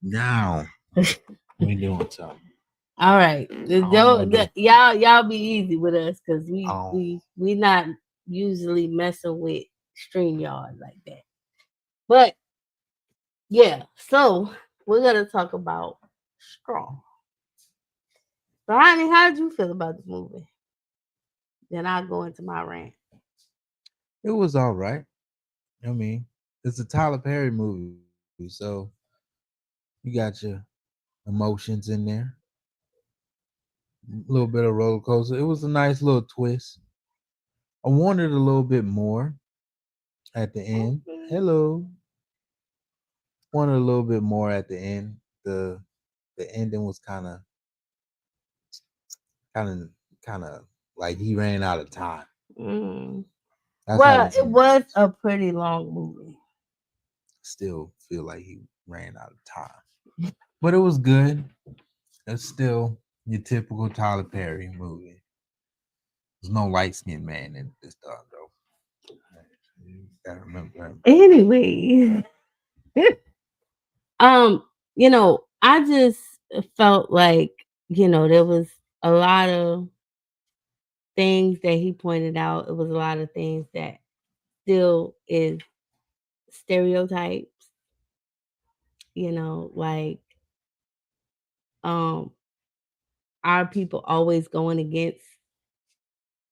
Now we doing something. All right, y'all be easy with us because Oh, we not usually messing with StreamYard like that. But yeah, so we're gonna talk about Straw. So, honey, how did you feel about the movie? Then I'll go into my rant. it was all right. I mean, it's a Tyler Perry movie, so you got your emotions in there, a little bit of roller coaster. It was a nice little twist. I wanted a little bit more at the end. Hello, wanted a little bit more at the end. The ending was kind of kind of like he ran out of time. Mm. That's how Well, this it movie was was. a pretty long movie. Still feel like he ran out of time, but it was good. It's still your typical Tyler Perry movie. There's no light skinned man in this dog though. You gotta remember that. Anyway, um, I just felt like, there was a lot of things that he pointed out. It was a lot of things that still is stereotypes, like um our people always going against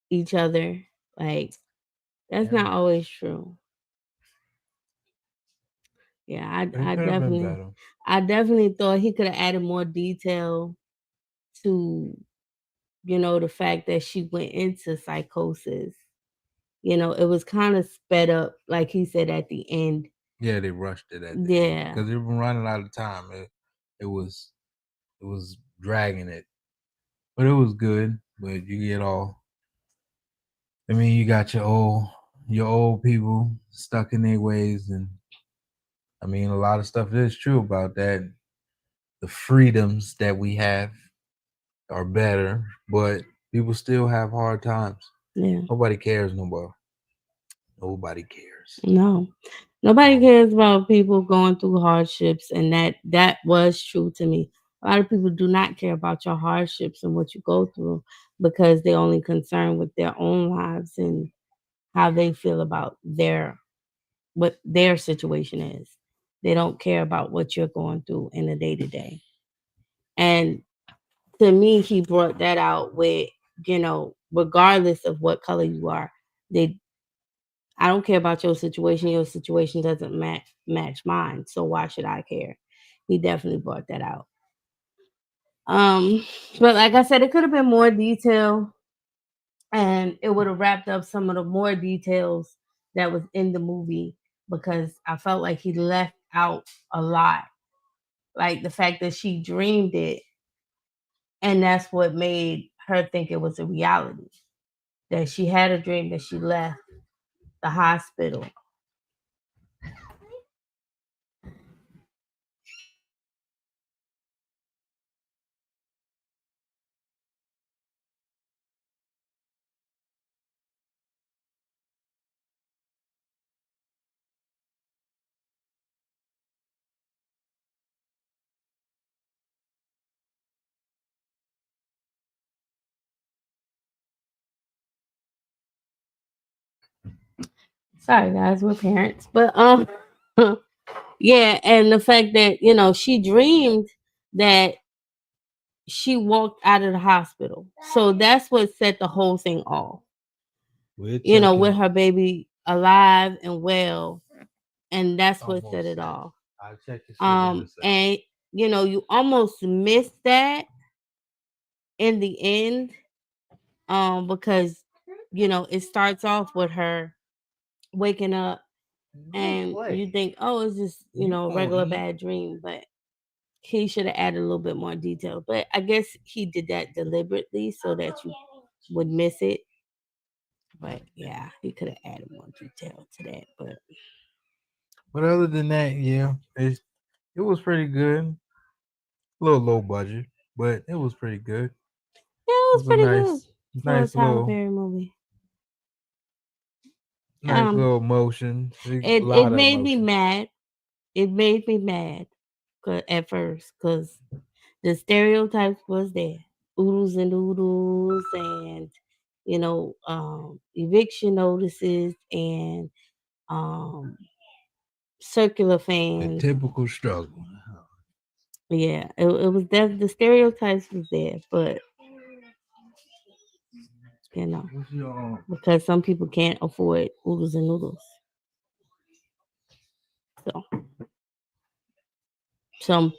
each other. Like that's Yeah, not always true. Yeah, but it could have been better. I definitely thought he could have added more detail to, the fact that she went into psychosis. It was kind of sped up, like he said at the end. Yeah, they rushed it at the end Yeah. because they were running out of time. It was it was dragging it, but it was good. But you get all. I mean, you got your old people stuck in their ways, and I mean, a lot of stuff is true about that. The freedoms that we have are better, but people still have hard times. Yeah. Nobody cares no more. Nobody cares. No. Nobody Um, cares about people going through hardships, and that was true to me. A lot of people do not care about your hardships and what you go through because they're only concerned with their own lives and how they feel about what their situation is. They don't care about what you're going through in the day to day. And to me, he brought that out with, regardless of what color you are, they I don't care about your situation. Your situation doesn't match mine. So why should I care? He definitely brought that out. Um, but like I said, it could have been more detail and it would have wrapped up some of the more details that was in the movie because I felt like he left out a lot. Like the fact that she dreamed it and that's what made her think it was a reality. That she had a dream that she left the hospital. Sorry guys, we're parents. But yeah, and the fact that, she dreamed that she walked out of the hospital. So that's what set the whole thing off. we'll check With it. her baby alive and well, and that's what set Almost it set. off. I'll check your sugar in a second. And you almost missed that in the end, because it starts off with her waking up Go and you play. think, oh, it's just, You a gonna regular eat? bad dream, but he should have added a little bit more detail. But I guess he did that deliberately so that you would miss it. But yeah, he could have added more detail to that. But But other than that, yeah, it was pretty good. A little low budget, but it was pretty good. yeah, it It was was a pretty good for a nice Tyler little, Perry movie. nice Um, little emotion. A it lot of made me emotions. mad. it made me mad at first because the stereotypes was there. Oodles and noodles and eviction notices and um circular The fans. typical struggle. Yeah, it was that the stereotypes was there, but you know, What's your because some people can't afford oodles and noodles. So some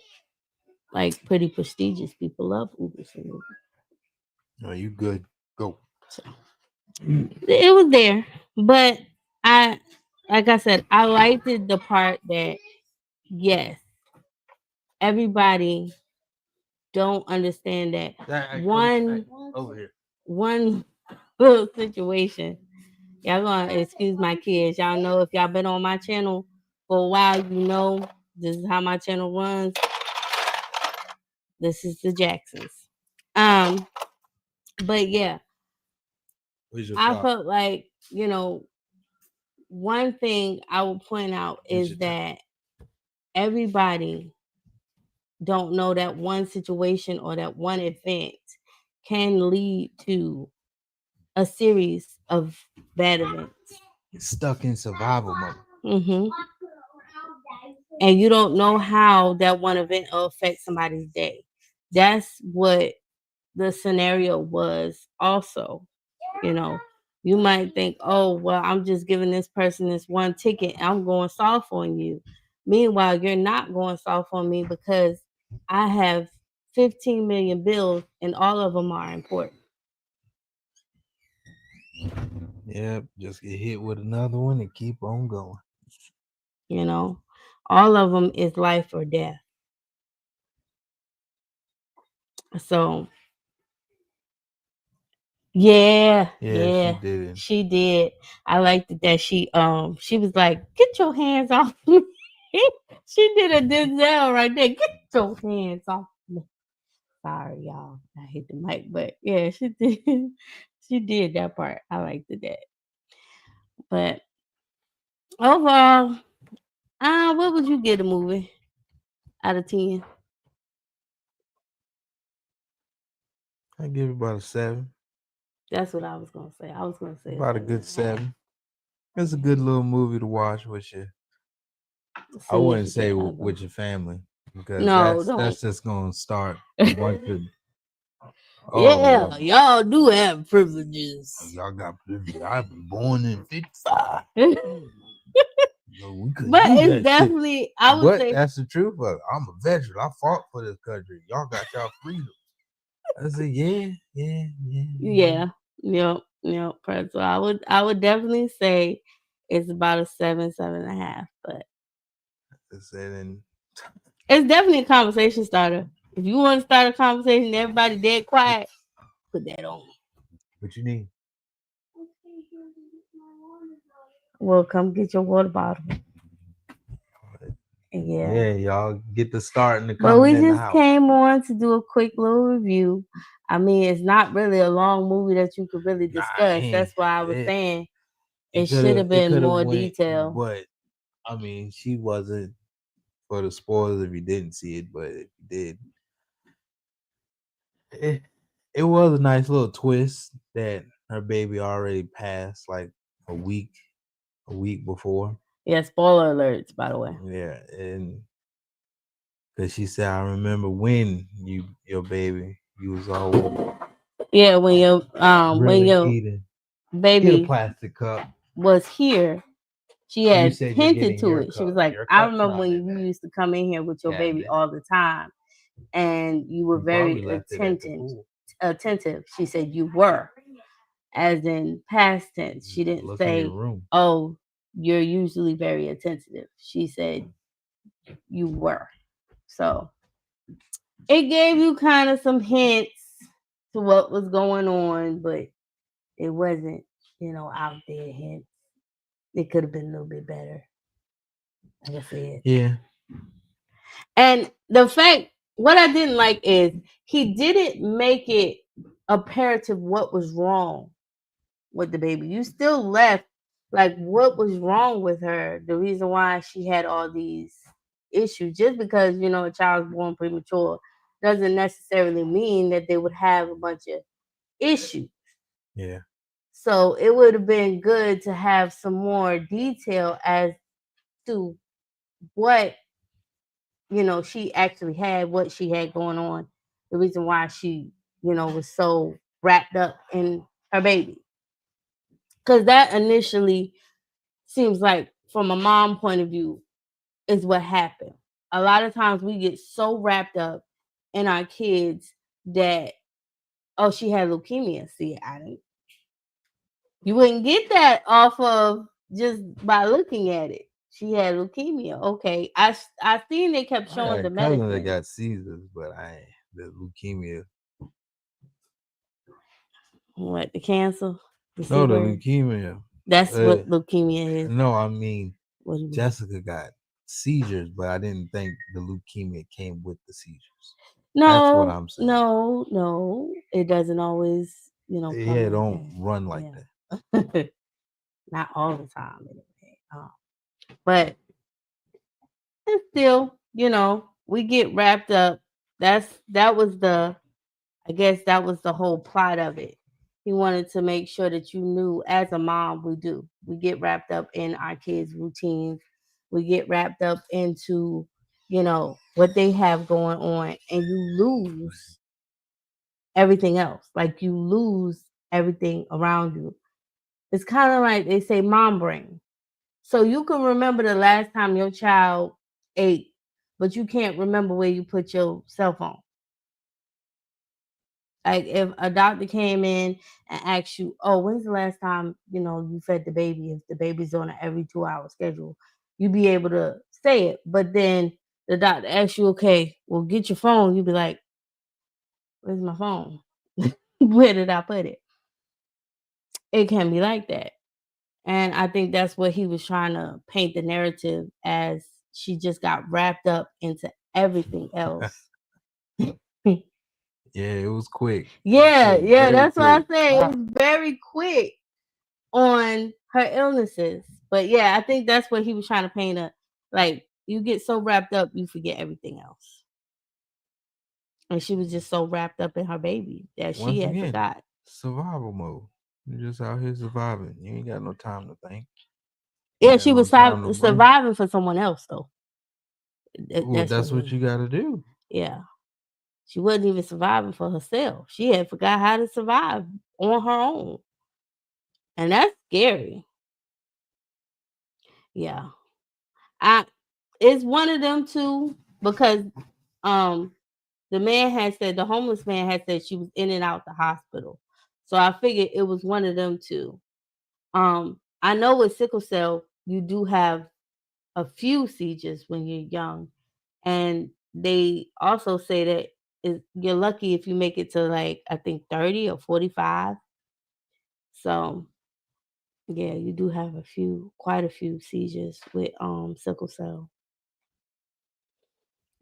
like pretty prestigious people love oodles and noodles. No, you good. Go. So it was there, but I, like I said, I liked the part that yes, everybody don't understand that one Over here. one little situation. Y'all gonna excuse my kids. Y'all know if y'all been on my channel for a while, you know this is how my channel runs. This is the Jacksons. Um, but yeah, Where's your I top? felt like, one thing I will point out Where's is your top? that everybody don't know that one situation or that one event can lead to a series of bad events. It's stuck in survival mode. hmm And you don't know how that one event will affect somebody's day. That's what the scenario was also. You know, you might think, oh, well, I'm just giving this person this one ticket. I'm going soft on you. Meanwhile, you're not going soft on me because I have 15 million bills and all of them are important. Yep, just get hit with another one and keep on going. You know, all of them is life or death. So, yeah, Yeah, she did it. she did. I liked it that she was like, "Get your hands off me." She did a Denzel right there. Get your hands off me. Sorry, y'all. I hit the mic, but yeah, she did. She did that part. I liked it that. But overall, what would you get a movie out of 10? I give it about a 7. That's what I was gonna say. I was gonna say About a good 7. It's a good little movie to watch with you. I wouldn't say with your family because no, that's just gonna start a bunch of yeah, y'all do have privileges. Y'all got privilege. I was born in 55. No, we couldn't But do it's that definitely shit. I would But say that's the truth. But I'm a veteran. I fought for this country. Y'all got y'all freedom. I said, yeah. yeah. Yep. So I would definitely say it's about a 7, 7.5. But I said, and it's definitely a conversation starter. If you want to start a conversation, everybody dead quiet, put that on. what you need? Well, come get your water bottle. Yeah, y'all get the start in the But we coming in the just house. came on to do a quick little review. I mean, it's not really a long movie that you could really discuss. That's why I was saying it should have been more detail. But I mean, she wasn't for the spoilers if you didn't see it, but if you did, it was a nice little twist that her baby already passed like a week before. Yeah, spoiler alerts, by the way. Yeah, and because she said, I remember when your baby, you was always when your eating. baby Get a plastic cup. was here. She had hinted to it. Cup. She was like, I remember when you used to come in here with your baby all the time and you were very attentive. She said you were, as in past tense. She didn't say, oh, you're usually very attentive. She said you were. So it gave you kind of some hints to what was going on, but it wasn't, out there hints. It could have been a little bit better. Like I said. Yeah. And the fact, what I didn't like is he didn't make it imperative what was wrong with the baby. You still left like what was wrong with her. The reason why she had all these issues. Just because, a child's born premature doesn't necessarily mean that they would have a bunch of issues. Yeah. So it would have been good to have some more detail as to what, she actually had, what she had going on, the reason why she, was so wrapped up in her baby. Because that initially seems like, from a mom point of view, is what happened. A lot of times we get so wrapped up in our kids that, oh, she had leukemia. See, I didn't. You wouldn't get that off of just by looking at it. She had leukemia. Okay, I seen they kept I showing got the a cousin that medicine. got Caesars, but the leukemia. What, the cancer? The C No, the word? leukemia. That's what leukemia is. No, I mean What do you mean? Jessica got seizures, but I didn't think the leukemia came with the seizures. That's what No, I'm saying. no. It doesn't always, come Yeah, like don't that. run like Yeah. that. Not all the time anyway. But it's still, we get wrapped up. That was I guess that was the whole plot of it. He wanted to make sure that you knew, as a mom, we do. We get wrapped up in our kids' routines. We get wrapped up into, what they have going on, and you lose everything else. Like, you lose everything around you. It's kind of like they say mom brain. So you can remember the last time your child ate, but you can't remember where you put your cell phone. Like, if a doctor came in and asked you, "Oh, when's the last time you fed the baby?" If the baby's on an every 2 hour schedule, you'd be able to say it. But then the doctor asks you, "Okay, well, get your phone." You'd be like, "Where's my phone? Where did I put it?" It can be like that. And I think that's what he was trying to paint the narrative as. She just got wrapped up into everything else. Yeah, it was quick. Yeah, It was yeah, very that's what I quick. say. It was very quick on her illnesses. But yeah, I think that's what he was trying to paint a, like, you get so wrapped up you forget everything else. And she was just so wrapped up in her baby that she Once had again, forgot. survival mode. You're just out here surviving. You ain't got no time to think. Yeah, You she got no was time to breathe. surviving for someone else though. Well, that's what It you was. got to do. Yeah. She wasn't even surviving for herself. She had forgot how to survive on her own. And that's scary. Yeah. I It's one of them two, because um the man had said, the homeless man had said she was in and out the hospital. So I figured it was one of them two. I know with sickle cell, you do have a few seizures when you're young. And they also say that you're lucky if you make it to, like, I think 30 or 45. So yeah, you do have quite a few seizures with sickle cell.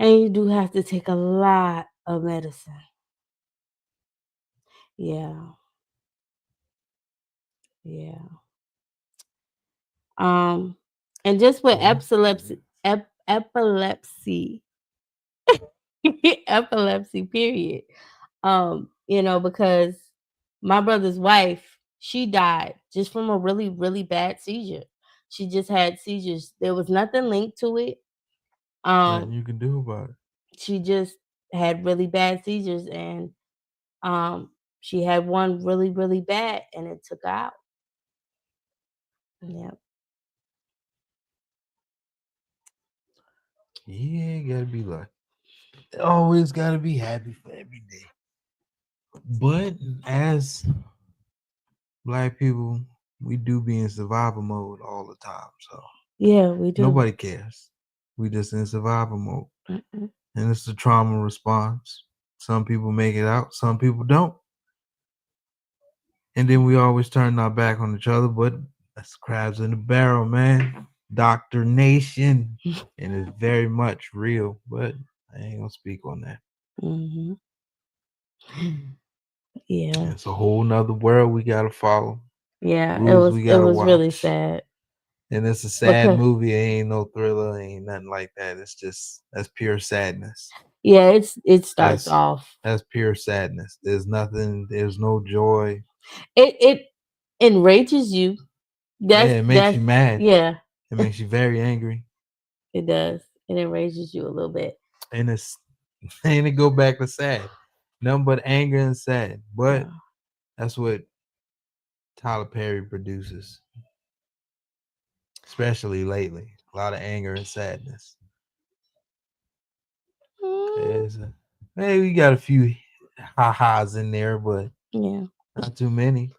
And you do have to take a lot of medicine. Yeah. Yeah. And just with Yeah. epilepsy, epilepsy, period. Because my brother's wife, she died just from a really, really bad seizure. She just had seizures. There was nothing linked to it. Nothing Um, you can do about it. she just had really bad seizures, and she had one really, really bad, and it took her out. Yeah. Yeah, you gotta be like, always gotta be happy for every day. But as Black people, we do be in survival mode all the time. So Yeah, we do. nobody cares. We just in survival mode. Mm-mm. And it's the trauma response. Some people make it out, some people don't. And then we always turn our back on each other, but that's crabs in the barrel, man. Doctor Nation. And it's very much real, but I ain't gonna speak on that. Mm-hmm. Yeah. It's a whole nother world we gotta follow. Yeah, Rules we it gotta was really watch. sad. And it's a sad Because movie. It ain't no thriller. Ain't nothing like that. It's just that's pure sadness. yeah, it starts That's off. that's pure sadness. There's nothing. There's no joy. It enrages you. Yeah, it makes That's you mad. yeah, It makes you very angry. it does. It enrages you a little bit. And it's and it go back to sad. Nothing but anger and sad. But Yeah. that's what Tyler Perry produces, especially lately. A lot of anger and sadness. Mm, Hey, we got a few ha-has in there, but yeah, not too many.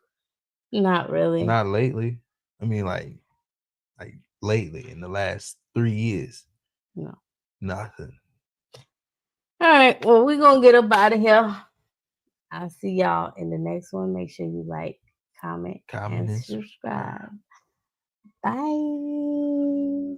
not really. Not lately. I mean, like lately in the last 3 years. No. Nothing. All right. Well, we're gonna get up out of here. I'll see y'all in the next one. Make sure you like, comment, Comment and and subscribe. subscribe. Bye.